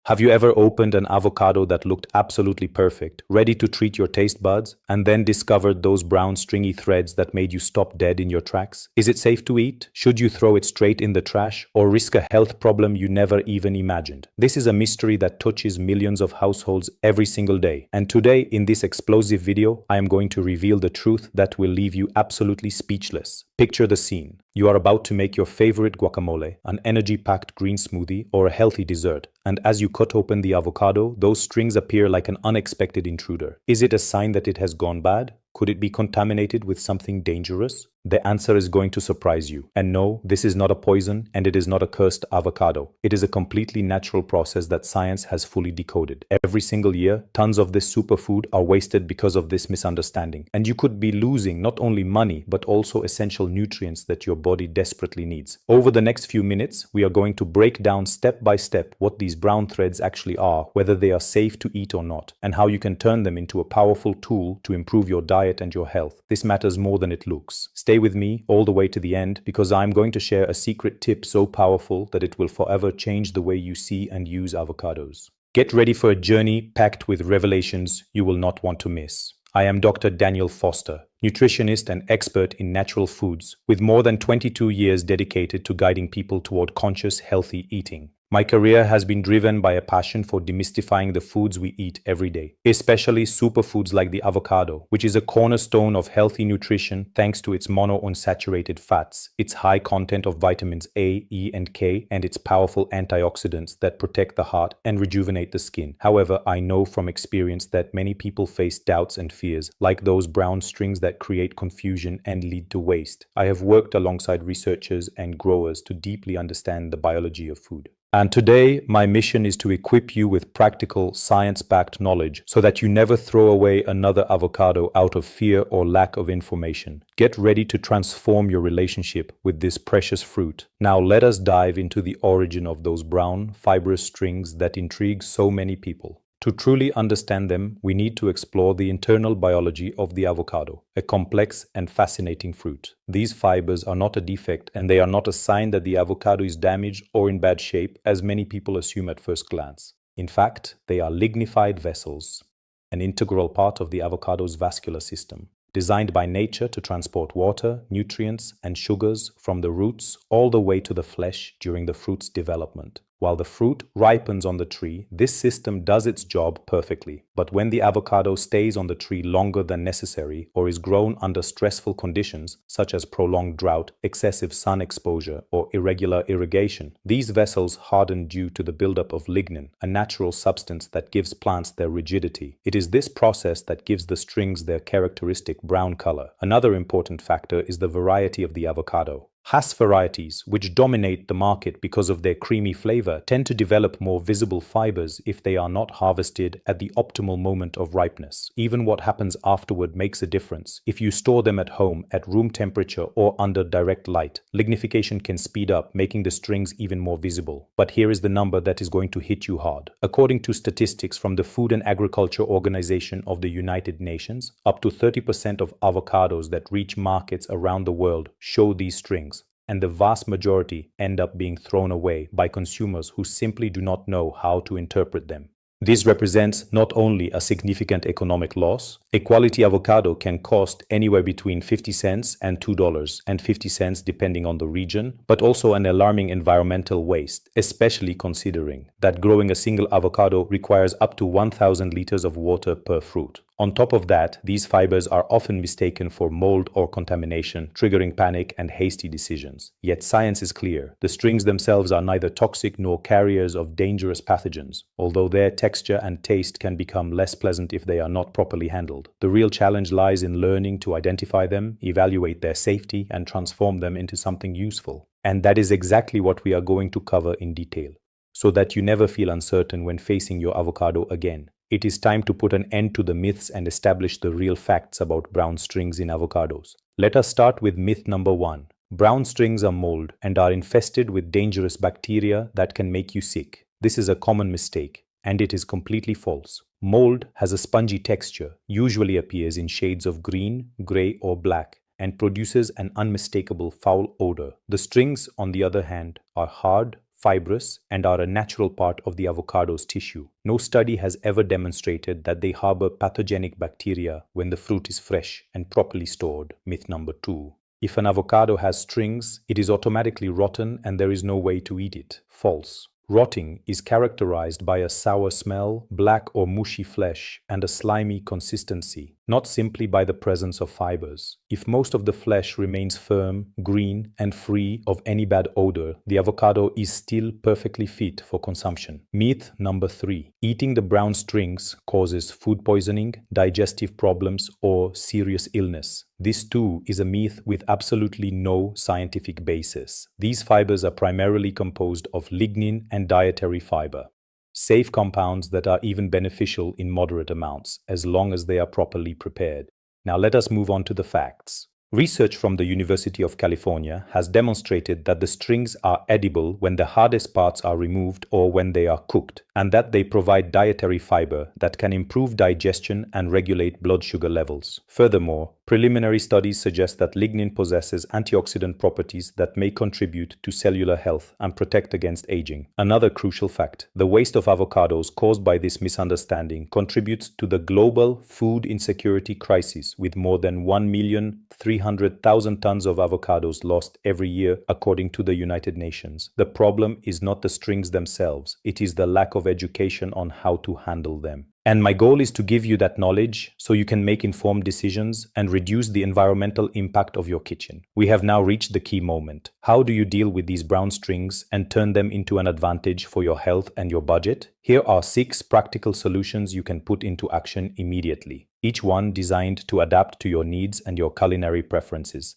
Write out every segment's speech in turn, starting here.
Have you ever opened an avocado that looked absolutely perfect, ready to treat your taste buds, and then discovered those brown stringy threads that made you stop dead in your tracks? Is it safe to eat? Should you throw it straight in the trash or risk a health problem you never even imagined? This is a mystery that touches millions of households every single day. And today, in this explosive video, I am going to reveal the truth that will leave you absolutely speechless. Picture the scene. You are about to make your favorite guacamole, an energy-packed green smoothie, or a healthy dessert. And as you cut open the avocado, those strings appear like an unexpected intruder. Is it a sign that it has gone bad? Could it be contaminated with something dangerous? The answer is going to surprise you. And no, this is not a poison, and it is not a cursed avocado. It is a completely natural process that science has fully decoded. Every single year, tons of this superfood are wasted because of this misunderstanding. And you could be losing not only money, but also essential nutrients that your body desperately needs. Over the next few minutes, we are going to break down step by step what these brown threads actually are, whether they are safe to eat or not, and how you can turn them into a powerful tool to improve your diet and your health. This matters more than it looks. Stay with me all the way to the end, because I'm going to share a secret tip so powerful that it will forever change the way you see and use avocados. Get ready for a journey packed with revelations you will not want to miss. I am Dr. Daniel Foster, nutritionist and expert in natural foods, with more than 22 years dedicated to guiding people toward conscious, healthy eating. My career has been driven by a passion for demystifying the foods we eat every day, especially superfoods like the avocado, which is a cornerstone of healthy nutrition thanks to its monounsaturated fats, its high content of vitamins A, E, and K, and its powerful antioxidants that protect the heart and rejuvenate the skin. However, I know from experience that many people face doubts and fears, like those brown strings that create confusion and lead to waste. I have worked alongside researchers and growers to deeply understand the biology of food. And today, my mission is to equip you with practical, science-backed knowledge so that you never throw away another avocado out of fear or lack of information. Get ready to transform your relationship with this precious fruit. Now let us dive into the origin of those brown, fibrous strings that intrigue so many people. To truly understand them, we need to explore the internal biology of the avocado, a complex and fascinating fruit. These fibers are not a defect, and they are not a sign that the avocado is damaged or in bad shape, as many people assume at first glance. In fact, they are lignified vessels, an integral part of the avocado's vascular system, designed by nature to transport water, nutrients, and sugars from the roots all the way to the flesh during the fruit's development. While the fruit ripens on the tree, this system does its job perfectly. But when the avocado stays on the tree longer than necessary or is grown under stressful conditions, such as prolonged drought, excessive sun exposure, or irregular irrigation, these vessels harden due to the buildup of lignin, a natural substance that gives plants their rigidity. It is this process that gives the strings their characteristic brown color. Another important factor is the variety of the avocado. Hass varieties, which dominate the market because of their creamy flavor, tend to develop more visible fibers if they are not harvested at the optimal moment of ripeness. Even what happens afterward makes a difference. If you store them at home at room temperature or under direct light, lignification can speed up, making the strings even more visible. But here is the number that is going to hit you hard. According to statistics from the Food and Agriculture Organization of the United Nations, up to 30% of avocados that reach markets around the world show these strings, and the vast majority end up being thrown away by consumers who simply do not know how to interpret them. This represents not only a significant economic loss. A quality avocado can cost anywhere between 50 cents and $2.50 depending on the region, but also an alarming environmental waste, especially considering that growing a single avocado requires up to 1,000 liters of water per fruit. On top of that, these fibers are often mistaken for mold or contamination, triggering panic and hasty decisions. Yet science is clear. The strings themselves are neither toxic nor carriers of dangerous pathogens, although their texture and taste can become less pleasant if they are not properly handled. The real challenge lies in learning to identify them, evaluate their safety, and transform them into something useful. And that is exactly what we are going to cover in detail, so that you never feel uncertain when facing your avocado again. It is time to put an end to the myths and establish the real facts about brown strings in avocados. Let us start with myth number 1. Brown strings are mold and are infested with dangerous bacteria that can make you sick. This is a common mistake, and it is completely false. Mold has a spongy texture, usually appears in shades of green, gray, or black, and produces an unmistakable foul odor. The strings, on the other hand, are hard, fibrous, and are a natural part of the avocado's tissue. No study has ever demonstrated that they harbor pathogenic bacteria when the fruit is fresh and properly stored. Myth number 2. If an avocado has strings, it is automatically rotten and there is no way to eat it. False. Rotting is characterized by a sour smell, black or mushy flesh, and a slimy consistency, not simply by the presence of fibers. If most of the flesh remains firm, green, and free of any bad odor, the avocado is still perfectly fit for consumption. Myth number 3. Eating the brown strings causes food poisoning, digestive problems, or serious illness. This too is a myth with absolutely no scientific basis. These fibers are primarily composed of lignin and dietary fiber, safe compounds that are even beneficial in moderate amounts, as long as they are properly prepared. Now let us move on to the facts. Research from the University of California has demonstrated that the strings are edible when the hardest parts are removed or when they are cooked, and that they provide dietary fiber that can improve digestion and regulate blood sugar levels. Furthermore, preliminary studies suggest that lignin possesses antioxidant properties that may contribute to cellular health and protect against aging. Another crucial fact: the waste of avocados caused by this misunderstanding contributes to the global food insecurity crisis, with more than 1,300,000 tons of avocados lost every year, according to the United Nations. The problem is not the strings themselves, it is the lack of education on how to handle them. And my goal is to give you that knowledge so you can make informed decisions and reduce the environmental impact of your kitchen. We have now reached the key moment. How do you deal with these brown strings and turn them into an advantage for your health and your budget? Here are 6 practical solutions you can put into action immediately, each one designed to adapt to your needs and your culinary preferences.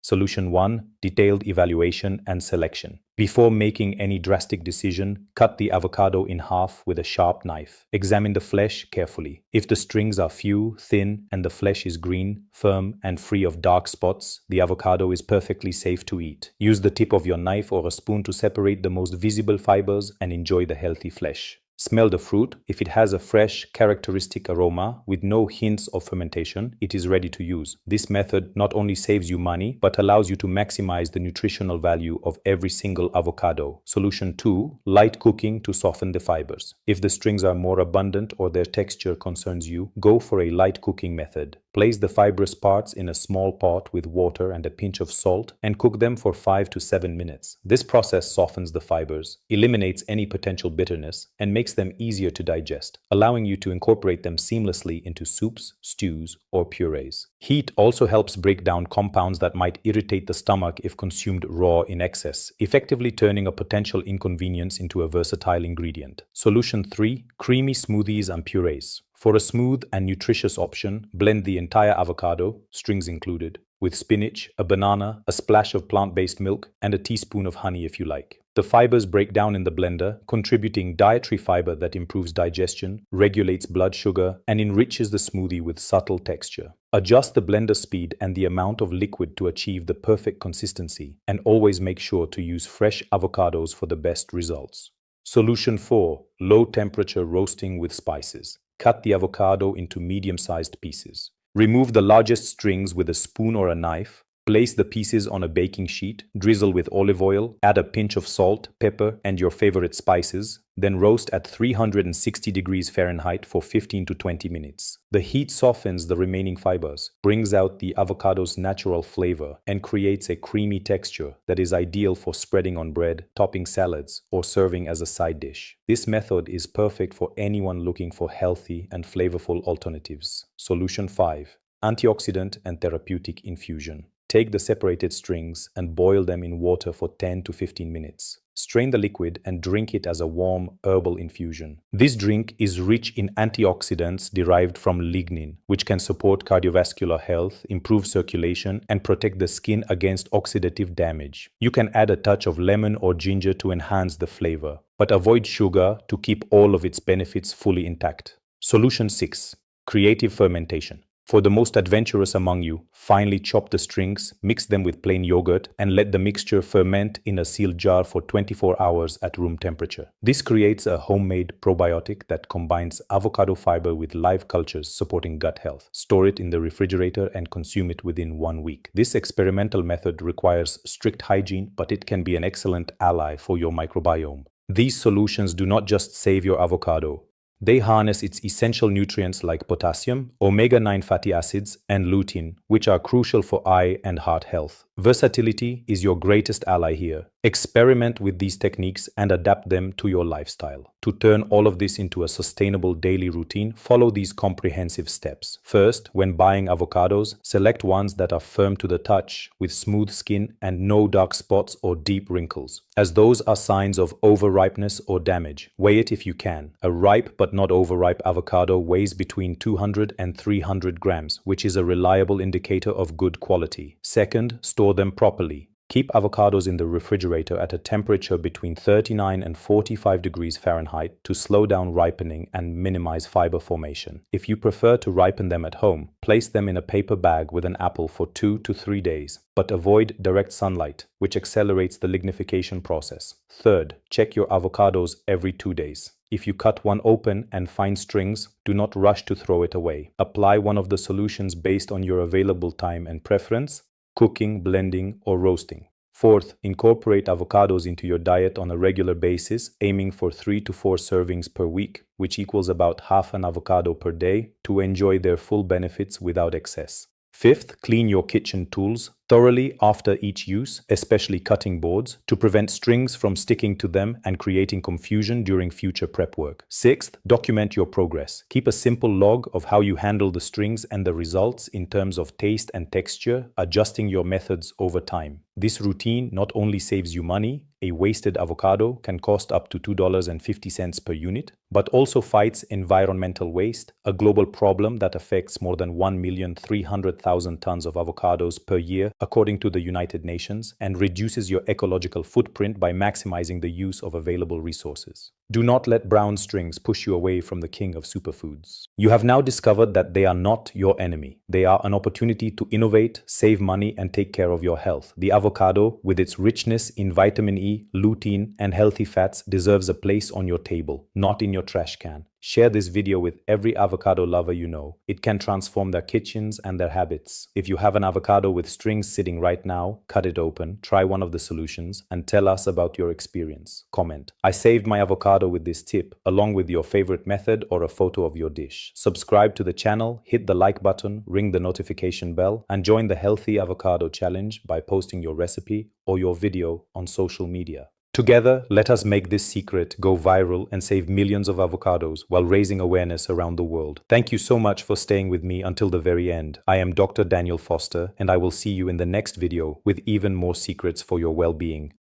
Solution 1. Detailed evaluation and selection. Before making any drastic decision, cut the avocado in half with a sharp knife. Examine the flesh carefully. If the strings are few, thin, and the flesh is green, firm, and free of dark spots, the avocado is perfectly safe to eat. Use the tip of your knife or a spoon to separate the most visible fibers and enjoy the healthy flesh. Smell the fruit. If it has a fresh, characteristic aroma with no hints of fermentation, it is ready to use. This method not only saves you money, but allows you to maximize the nutritional value of every single avocado. Solution 2. Light cooking to soften the fibers. If the strings are more abundant or their texture concerns you, go for a light cooking method. Place the fibrous parts in a small pot with water and a pinch of salt and cook them for 5 to 7 minutes. This process softens the fibers, eliminates any potential bitterness, and makes them easier to digest, allowing you to incorporate them seamlessly into soups, stews, or purees. Heat also helps break down compounds that might irritate the stomach if consumed raw in excess, effectively turning a potential inconvenience into a versatile ingredient. Solution 3. Creamy smoothies and purees. For a smooth and nutritious option, blend the entire avocado, strings included, with spinach, a banana, a splash of plant-based milk, and a teaspoon of honey if you like. The fibers break down in the blender, contributing dietary fiber that improves digestion, regulates blood sugar, and enriches the smoothie with subtle texture. Adjust the blender speed and the amount of liquid to achieve the perfect consistency, and always make sure to use fresh avocados for the best results. Solution 4. Low temperature roasting with spices. Cut the avocado into medium-sized pieces. Remove the largest strings with a spoon or a knife. Place the pieces on a baking sheet, drizzle with olive oil, add a pinch of salt, pepper, and your favorite spices, then roast at 360 degrees Fahrenheit for 15 to 20 minutes. The heat softens the remaining fibers, brings out the avocado's natural flavor, and creates a creamy texture that is ideal for spreading on bread, topping salads, or serving as a side dish. This method is perfect for anyone looking for healthy and flavorful alternatives. Solution 5. Antioxidant and therapeutic infusion. Take the separated strings and boil them in water for 10 to 15 minutes. Strain the liquid and drink it as a warm herbal infusion. This drink is rich in antioxidants derived from lignin, which can support cardiovascular health, improve circulation, and protect the skin against oxidative damage. You can add a touch of lemon or ginger to enhance the flavor, but avoid sugar to keep all of its benefits fully intact. Solution 6. Creative fermentation. For the most adventurous among you, finely chop the strings, mix them with plain yogurt, and let the mixture ferment in a sealed jar for 24 hours at room temperature. This creates a homemade probiotic that combines avocado fiber with live cultures supporting gut health. Store it in the refrigerator and consume it within 1 week. This experimental method requires strict hygiene, but it can be an excellent ally for your microbiome. These solutions do not just save your avocado. They harness its essential nutrients like potassium, omega-9 fatty acids, and lutein, which are crucial for eye and heart health. Versatility is your greatest ally here. Experiment with these techniques and adapt them to your lifestyle. To turn all of this into a sustainable daily routine, follow these comprehensive steps. First, when buying avocados, select ones that are firm to the touch, with smooth skin and no dark spots or deep wrinkles, as those are signs of overripeness or damage. Weigh it if you can. A ripe but not overripe avocado weighs between 200 and 300 grams, which is a reliable indicator of good quality. Second, store them properly. Keep avocados in the refrigerator at a temperature between 39 and 45 degrees Fahrenheit to slow down ripening and minimize fiber formation. If you prefer to ripen them at home, place them in a paper bag with an apple for 2 to 3 days, but avoid direct sunlight, which accelerates the lignification process. Third, check your avocados every 2 days. If you cut one open and find strings, do not rush to throw it away. Apply one of the solutions based on your available time and preference: cooking, blending, or roasting. Fourth, incorporate avocados into your diet on a regular basis, aiming for 3 to 4 servings per week, which equals about half an avocado per day, to enjoy their full benefits without excess. Fifth, clean your kitchen tools thoroughly after each use, especially cutting boards, to prevent strings from sticking to them and creating confusion during future prep work. Sixth, document your progress. Keep a simple log of how you handle the strings and the results in terms of taste and texture, adjusting your methods over time. This routine not only saves you money — a wasted avocado can cost up to $2.50 per unit — but also fights environmental waste, a global problem that affects more than 1,300,000 tons of avocados per year, according to the United Nations, and reduces your ecological footprint by maximizing the use of available resources. Do not let brown strings push you away from the king of superfoods. You have now discovered that they are not your enemy. They are an opportunity to innovate, save money, and take care of your health. The avocado, with its richness in vitamin E, lutein, and healthy fats, deserves a place on your table, not in your trash can. Share this video with every avocado lover you know. It can transform their kitchens and their habits. If you have an avocado with strings sitting right now, cut it open, try one of the solutions, and tell us about your experience. Comment: "I saved my avocado with this tip," along with your favorite method or a photo of your dish. Subscribe to the channel, hit the like button, ring the notification bell, and join the Healthy Avocado Challenge by posting your recipe or your video on social media. Together, let us make this secret go viral and save millions of avocados while raising awareness around the world. Thank you so much for staying with me until the very end. I am Dr. Daniel Foster, and I will see you in the next video with even more secrets for your well-being.